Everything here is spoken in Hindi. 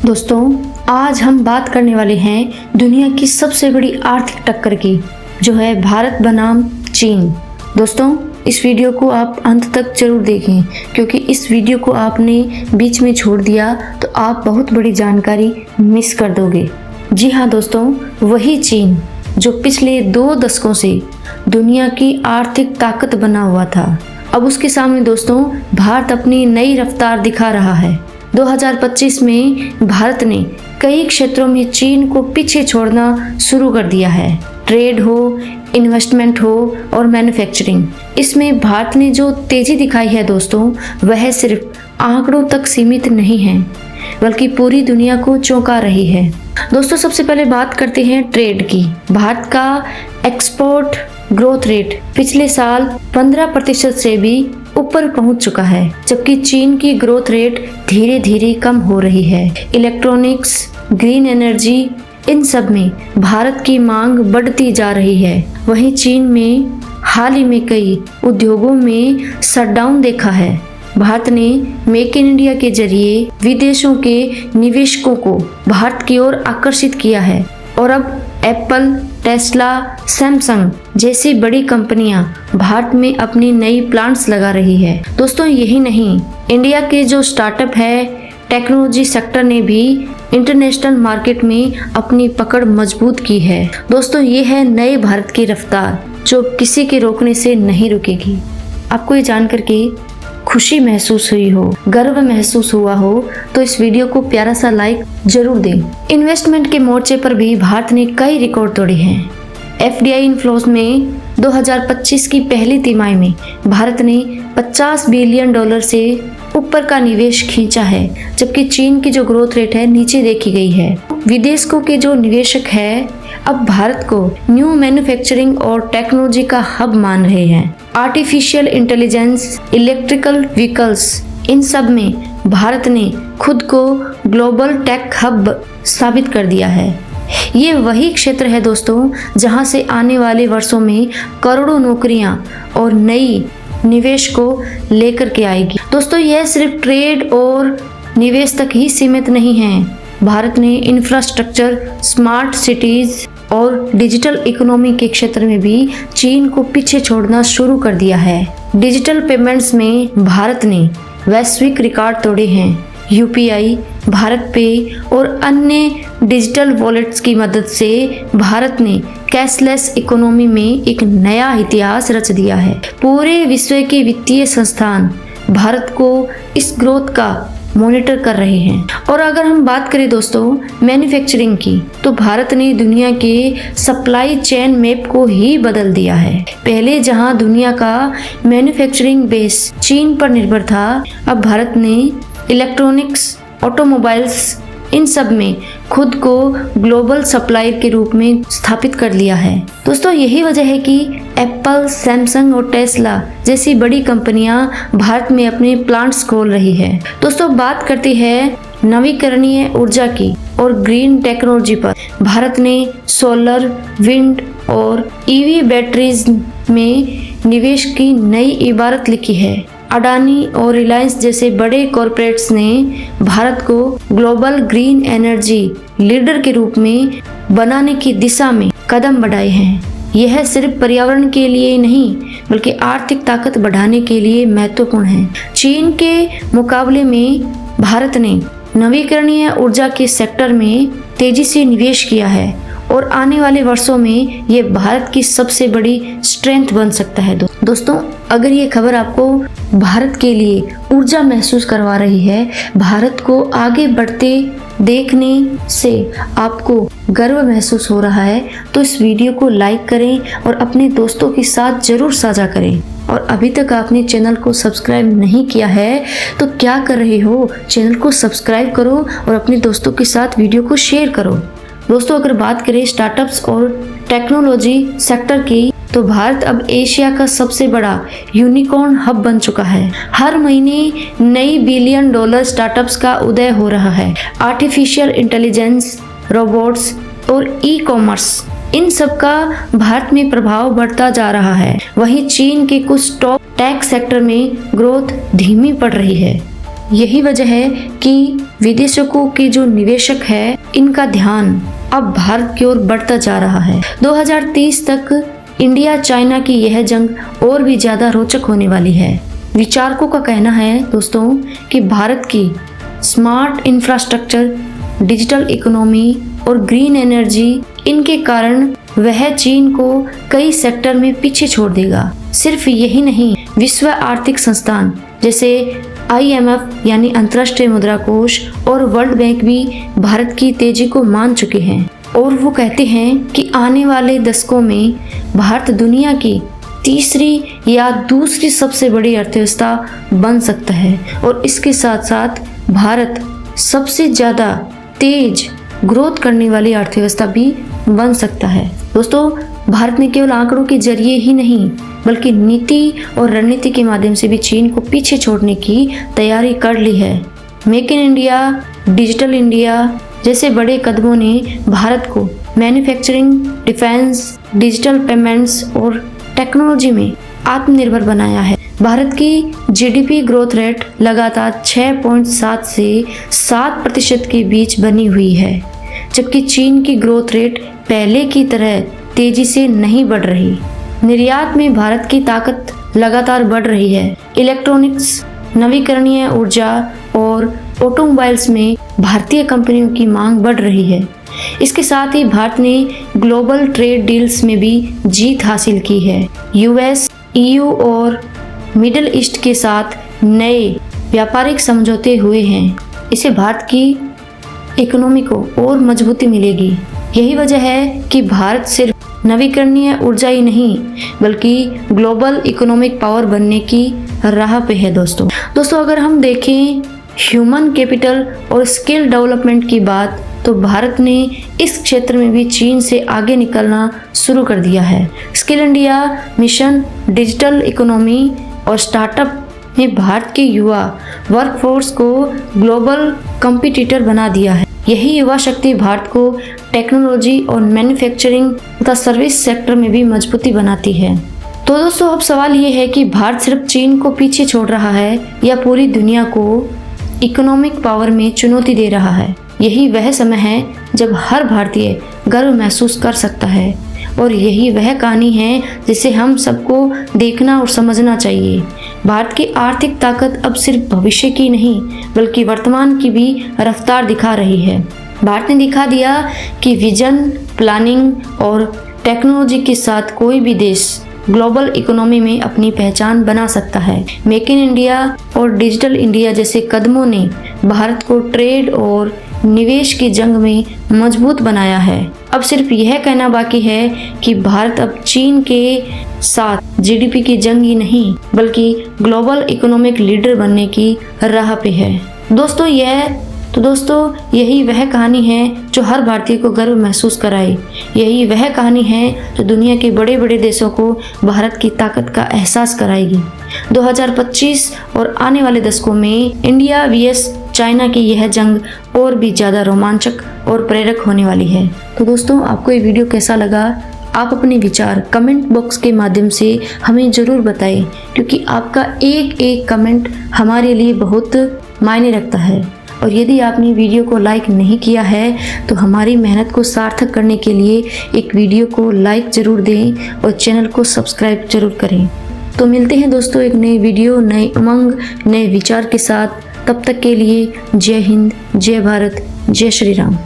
दोस्तों, आज हम बात करने वाले हैं दुनिया की सबसे बड़ी आर्थिक टक्कर की, जो है भारत बनाम चीन। दोस्तों, इस वीडियो को आप अंत तक जरूर देखें, क्योंकि इस वीडियो को आपने बीच में छोड़ दिया तो आप बहुत बड़ी जानकारी मिस कर दोगे। जी हाँ दोस्तों, वही चीन जो पिछले 2 दशकों से दुनिया की आर्थिक ताकत बना हुआ था, अब उसके सामने दोस्तों भारत अपनी नई रफ्तार दिखा रहा है। 2025 में भारत ने कई क्षेत्रों में चीन को पीछे छोड़ना शुरू कर दिया है। ट्रेड हो, इन्वेस्टमेंट हो और मैन्युफैक्चरिंग, इसमें भारत ने जो तेजी दिखाई है दोस्तों, वह सिर्फ आंकड़ों तक सीमित नहीं है, बल्कि पूरी दुनिया को चौंका रही है। दोस्तों, सबसे पहले बात करते हैं ट्रेड की। भारत का एक्सपोर्ट ग्रोथ रेट पिछले साल 15% से भी ऊपर पहुंच चुका है, जबकि चीन की ग्रोथ रेट धीरे धीरे कम हो रही है। इलेक्ट्रॉनिक्स, ग्रीन एनर्जी, इन सब में भारत की मांग बढ़ती जा रही है। वहीं चीन में हाल ही में कई उद्योगों में शटडाउन देखा है। भारत ने मेक इन इंडिया के जरिए विदेशों के निवेशकों को भारत की ओर आकर्षित किया है और अब एप्पल, टेस्ला, सैमसंग जैसी बड़ी कंपनियां भारत में अपनी नई प्लांट्स लगा रही है। दोस्तों, यही नहीं, इंडिया के जो स्टार्टअप है, टेक्नोलॉजी सेक्टर ने भी इंटरनेशनल मार्केट में अपनी पकड़ मजबूत की है। दोस्तों, ये है नए भारत की रफ्तार, जो किसी के रोकने से नहीं रुकेगी। आपको ये जानकर के खुशी महसूस हुई हो, गर्व महसूस हुआ हो, तो इस वीडियो को प्यारा सा लाइक जरूर दें। इन्वेस्टमेंट के मोर्चे पर भी भारत ने कई रिकॉर्ड तोड़े हैं। एफडीआई इनफ्लोज में 2025 की पहली तिमाही में भारत ने $50 बिलियन से ऊपर का निवेश खींचा है, जबकि चीन की जो ग्रोथ रेट है नीचे देखी गई है। विदेशों के जो निवेशक है अब भारत को न्यू मैन्युफैक्चरिंग और टेक्नोलॉजी का हब मान रहे हैं। आर्टिफिशियल इंटेलिजेंस, इलेक्ट्रिकल व्हीकल्स, इन सब में भारत ने खुद को ग्लोबल टेक हब साबित कर दिया है। ये वही क्षेत्र है दोस्तों, जहां से आने वाले वर्षों में करोड़ों नौकरियां और नई निवेश को लेकर के आएगी। दोस्तों, यह सिर्फ ट्रेड और निवेश तक ही सीमित नहीं है। भारत ने इंफ्रास्ट्रक्चर, स्मार्ट सिटीज और डिजिटल इकोनॉमी के क्षेत्र में भी चीन को पीछे छोड़ना शुरू कर दिया है। डिजिटल पेमेंट्स में भारत ने वैश्विक रिकॉर्ड तोड़े हैं। यूपीआई, भारत पे और अन्य डिजिटल वॉलेट्स की मदद से भारत ने कैशलेस इकोनॉमी में एक नया इतिहास रच दिया है। पूरे विश्व के वित्तीय संस्थान भारत को इस ग्रोथ का मॉनिटर कर रहे हैं। और अगर हम बात करें दोस्तों मैन्युफैक्चरिंग की, तो भारत ने दुनिया के सप्लाई चेन मैप को ही बदल दिया है। पहले जहां दुनिया का मैन्युफैक्चरिंग बेस चीन पर निर्भर था, अब भारत ने इलेक्ट्रॉनिक्स, ऑटोमोबाइल्स, इन सब में खुद को ग्लोबल सप्लायर के रूप में स्थापित कर लिया है। दोस्तों, यही वजह है कि एप्पल, सैमसंग और टेस्ला जैसी बड़ी कंपनियां भारत में अपने प्लांट्स खोल रही है। दोस्तों, बात करते हैं नवीकरणीय ऊर्जा की और ग्रीन टेक्नोलॉजी पर। भारत ने सोलर, विंड और ईवी बैटरीज में निवेश की नई इबारत लिखी है। अडानी और रिलायंस जैसे बड़े कॉरपोरेट्स ने भारत को ग्लोबल ग्रीन एनर्जी लीडर के रूप में बनाने की दिशा में कदम बढ़ाए हैं। यह सिर्फ पर्यावरण के लिए नहीं, बल्कि आर्थिक ताकत बढ़ाने के लिए महत्वपूर्ण है। चीन के मुकाबले में भारत ने नवीकरणीय ऊर्जा के सेक्टर में तेजी से निवेश किया है और आने वाले वर्षों में ये भारत की सबसे बड़ी स्ट्रेंथ बन सकता है। दोस्तों, अगर ये खबर आपको भारत के लिए ऊर्जा महसूस करवा रही है, भारत को आगे बढ़ते देखने से आपको गर्व महसूस हो रहा है, तो इस वीडियो को लाइक करें और अपने दोस्तों के साथ जरूर साझा करें। और अभी तक आपने चैनल को सब्सक्राइब नहीं किया है तो क्या कर रहे हो, चैनल को सब्सक्राइब करो और अपने दोस्तों के साथ वीडियो को शेयर करो। दोस्तों, अगर बात करें स्टार्टअप्स और टेक्नोलॉजी सेक्टर की, तो भारत अब एशिया का सबसे बड़ा यूनिकॉर्न हब बन चुका है। हर महीने नई बिलियन डॉलर स्टार्टअप्स का उदय हो रहा है। आर्टिफिशियल इंटेलिजेंस, रोबोट्स और ई कॉमर्स, इन सब का भारत में प्रभाव बढ़ता जा रहा है। वहीं चीन के कुछ टॉप टेक सेक्टर में ग्रोथ धीमी पड़ रही है। यही वजह है कि विदेशों के जो निवेशक है इनका ध्यान अब भारत की ओर बढ़ता जा रहा है। 2030 तक इंडिया चाइना की यह जंग और भी ज्यादा रोचक होने वाली है। विचारकों का कहना है दोस्तों कि भारत की स्मार्ट इंफ्रास्ट्रक्चर, डिजिटल इकोनॉमी और ग्रीन एनर्जी, इनके कारण वह चीन को कई सेक्टर में पीछे छोड़ देगा। सिर्फ यही नहीं, विश्व आर्थिक संस्थान जैसे IMF यानी अंतर्राष्ट्रीय मुद्रा कोष और वर्ल्ड बैंक भी भारत की तेजी को मान चुके हैं और वो कहते हैं कि आने वाले दशकों में भारत दुनिया की तीसरी या दूसरी सबसे बड़ी अर्थव्यवस्था बन सकता है और इसके साथ साथ भारत सबसे ज़्यादा तेज ग्रोथ करने वाली अर्थव्यवस्था भी बन सकता है। दोस्तों, भारत ने केवल आंकड़ों के जरिए ही नहीं बल्कि नीति और रणनीति के माध्यम से भी चीन को पीछे छोड़ने की तैयारी कर ली है। Make in India, digital India जैसे बड़े कदमों ने भारत को मैन्युफैक्चरिंग, डिफेंस, डिजिटल पेमेंट्स और टेक्नोलॉजी में आत्मनिर्भर बनाया है। भारत की GDP ग्रोथ रेट लगातार 6.7 से 7% के बीच बनी हुई है, जबकि चीन की ग्रोथ रेट पहले की तरह तेजी से नहीं बढ़ रही। निर्यात में भारत की ताकत लगातार बढ़ रही है। इलेक्ट्रॉनिक्स, नवीकरणीय ऊर्जा और ऑटोमोबाइल्स में भारतीय कंपनियों की मांग बढ़ रही है। इसके साथ ही भारत ने ग्लोबल ट्रेड डील्स में भी जीत हासिल की है। US, EU और मिडिल ईस्ट के साथ नए व्यापारिक समझौते हुए हैं। इससे भारत की इकोनॉमी को और मजबूती मिलेगी। यही वजह है कि भारत सिर्फ नवीकरणीय ऊर्जा ही नहीं बल्कि ग्लोबल इकोनॉमिक पावर बनने की राह पे है। दोस्तों अगर हम देखें ह्यूमन कैपिटल और स्किल डेवलपमेंट की बात, तो भारत ने इस क्षेत्र में भी चीन से आगे निकलना शुरू कर दिया है। Skill India mission, digital economy और स्टार्टअप ने भारत के युवा वर्कफोर्स को ग्लोबल कॉम्पिटिटर बना दिया है। यही युवा शक्ति भारत को टेक्नोलॉजी और मैन्युफैक्चरिंग तथा सर्विस सेक्टर में भी मजबूती बनाती है। तो दोस्तों अब सवाल ये है कि भारत सिर्फ चीन को पीछे छोड़ रहा है या पूरी दुनिया को इकोनॉमिक पावर में चुनौती दे रहा है। यही वह समय है जब हर भारतीय गर्व महसूस कर सकता है और यही वह कहानी है जिसे हम सबको देखना और समझना चाहिए। भारत की आर्थिक ताकत अब सिर्फ भविष्य की नहीं बल्कि वर्तमान की भी रफ्तार दिखा रही है। भारत ने दिखा दिया कि विजन, प्लानिंग और टेक्नोलॉजी के साथ कोई भी देश ग्लोबल इकोनॉमी में अपनी पहचान बना सकता है। मेक इन इंडिया और डिजिटल इंडिया जैसे कदमों ने भारत को ट्रेड और निवेश की जंग में मजबूत बनाया है। अब सिर्फ यह कहना बाकी है कि भारत अब चीन के साथ GDP की जंग ही नहीं बल्कि ग्लोबल इकोनॉमिक लीडर बनने की राह पे है। दोस्तों यही वह कहानी है जो हर भारतीय को गर्व महसूस कराए। यही वह कहानी है जो दुनिया के बड़े बड़े देशों को भारत की ताकत का एहसास कराएगी। 2025 और आने वाले दशकों में इंडिया vs चाइना की यह जंग और भी ज़्यादा रोमांचक और प्रेरक होने वाली है। तो दोस्तों आपको ये वीडियो कैसा लगा? आप अपने विचार कमेंट बॉक्स के माध्यम से हमें ज़रूर बताएं, क्योंकि आपका एक एक कमेंट हमारे लिए बहुत मायने रखता है। और यदि आपने वीडियो को लाइक नहीं किया है तो हमारी मेहनत को सार्थक करने के लिए एक वीडियो को लाइक ज़रूर दें और चैनल को सब्सक्राइब जरूर करें। तो मिलते हैं दोस्तों एक नई वीडियो, नए उमंग, नए विचार के साथ। तब तक के लिए जय हिंद, जय भारत, जय श्री राम।